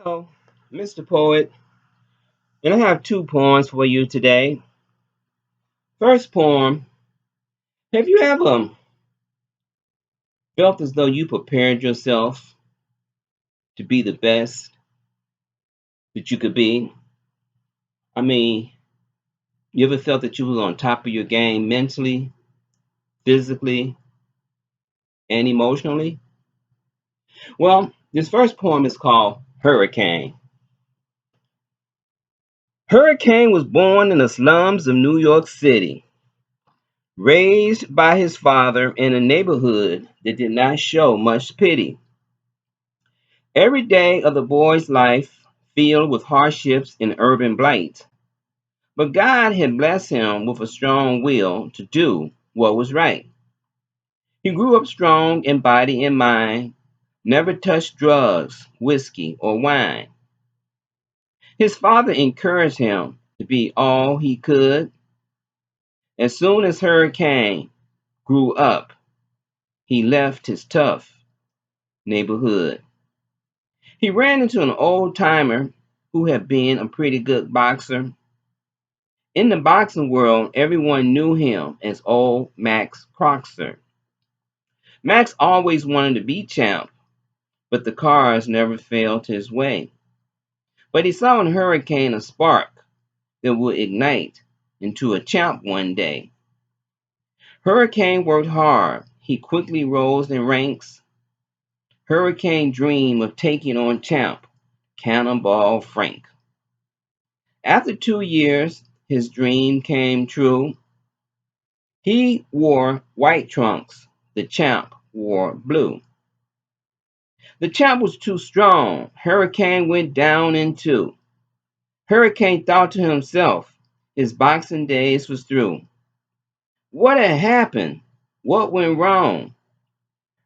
Hello, Mr. Poet, and I have two poems for you today. First poem, have you ever felt as though you prepared yourself to be the best that you could be? I mean, you ever felt that you was on top of your game mentally, physically, and emotionally? Well, this first poem is called Hurricane. Hurricane was born in the slums of New York City, raised by his father in a neighborhood that did not show much pity. Every day of the boy's life filled with hardships and urban blight. But God had blessed him with a strong will to do what was right. He grew up strong in body and mind, never touched drugs, whiskey, or wine. His father encouraged him to be all he could. As soon as Hurricane grew up, he left his tough neighborhood. He ran into an old timer who had been a pretty good boxer. In the boxing world, everyone knew him as old Max Croxer. Max always wanted to be champ, but the cards never fell to his way. But he saw in Hurricane a spark that would ignite into a champ one day. Hurricane worked hard. He quickly rose in ranks. Hurricane dreamed of taking on champ Cannonball Frank. After 2 years, his dream came true. He wore white trunks. The champ wore blue. The champ was too strong. Hurricane went down in two. Hurricane thought to himself, his boxing days was through. What had happened? What went wrong?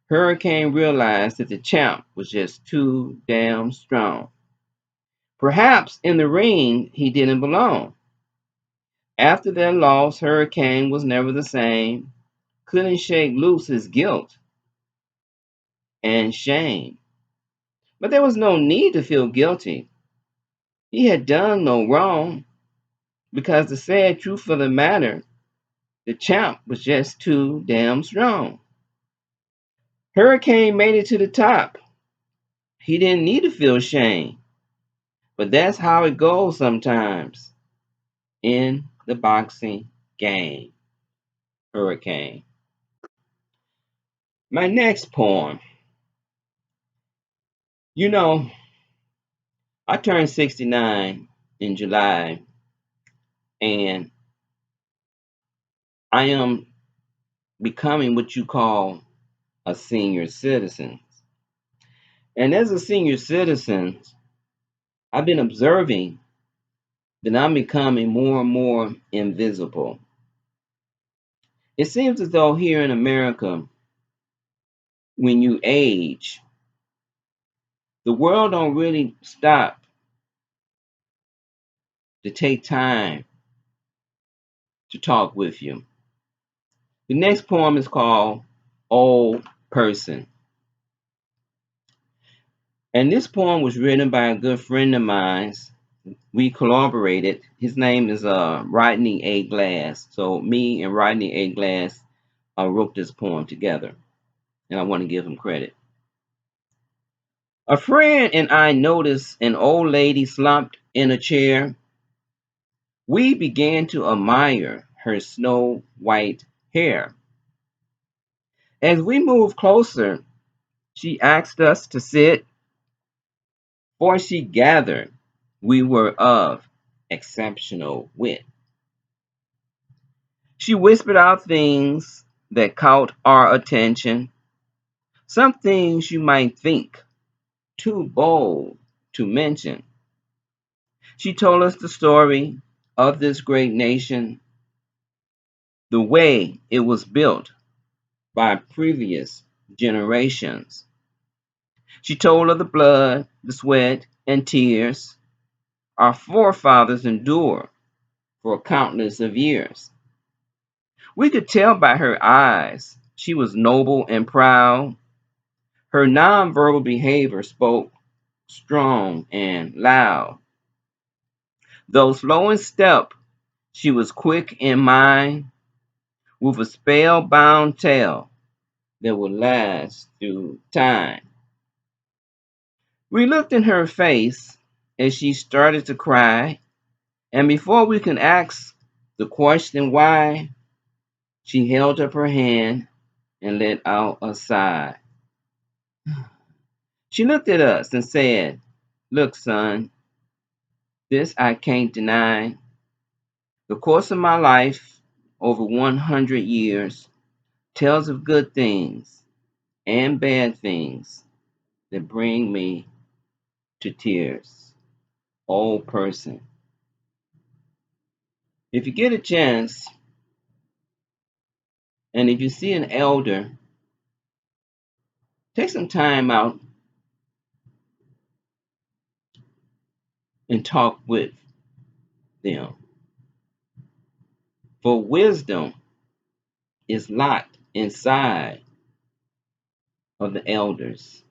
Hurricane realized that the champ was just too damn strong. Perhaps in the ring he didn't belong. After their loss, Hurricane was never the same. Couldn't shake loose his guilt and shame. But there was no need to feel guilty. He had done no wrong, because the sad truth of the matter, the champ was just too damn strong. Hurricane made it to the top. He didn't need to feel shame, but that's how it goes sometimes in the boxing game. Hurricane. My next poem. You know, I turned 69 in July, and I am becoming what you call a senior citizen. And as a senior citizen, I've been observing that I'm becoming more and more invisible. It seems as though here in America, when you age, the world don't really stop to take time to talk with you. The next poem is called Old Person. And this poem was written by a good friend of mine. We collaborated. His name is Rodney A. Glass. So me and Rodney A. Glass wrote this poem together, and I want to give him credit. A friend and I noticed an old lady slumped in a chair. We began to admire her snow white hair. As we moved closer, she asked us to sit, for she gathered we were of exceptional wit. She whispered out things that caught our attention, some things you might think too bold to mention. She told us the story of this great nation, the way it was built by previous generations. She told of the blood, the sweat, and tears our forefathers endured for countless of years. We could tell by her eyes she was noble and proud. Her nonverbal behavior spoke strong and loud. Though slow in step, she was quick in mind, with a spellbound tale that would last through time. We looked in her face as she started to cry, and before we could ask the question why, she held up her hand and let out a sigh. She looked at us and said, "Look, son, this I can't deny. The course of my life, over 100 years, tells of good things and bad things that bring me to tears." Old person. If you get a chance, and if you see an elder, take some time out and talk with them. For wisdom is locked inside of the elders.